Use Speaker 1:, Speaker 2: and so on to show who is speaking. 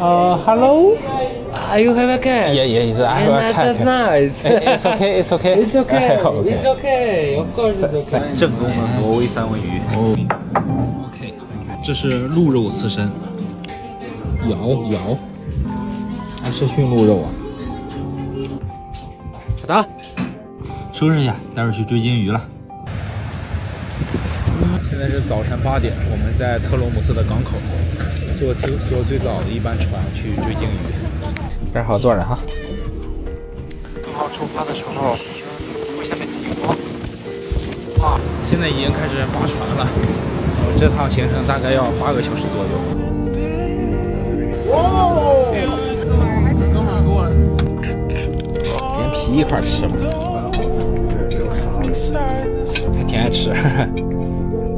Speaker 1: Hello. You have a cat?
Speaker 2: Yeah, I have a cat.
Speaker 1: That's nice.
Speaker 2: It's okay.
Speaker 1: It's okay.
Speaker 2: Okay.
Speaker 1: It's okay. Of course it's okay.
Speaker 3: 正宗的挪威三文鱼。
Speaker 2: 哦，
Speaker 3: OK，这是鹿肉刺身，
Speaker 2: 咬，还是驯鹿肉啊？
Speaker 1: 好的。
Speaker 3: 收拾一下，待会儿去追鲸鱼了。现在是早晨8点，我们在特罗姆瑟的港口坐最早的一班船去追鲸鱼。
Speaker 2: 这儿好坐着哈。
Speaker 3: 正好出发的时候，为下面停了。啊，现在已经开始划船了。这趟行程大概要8个小时左右。哥们儿给我
Speaker 2: 连皮一块吃吧，还挺爱吃。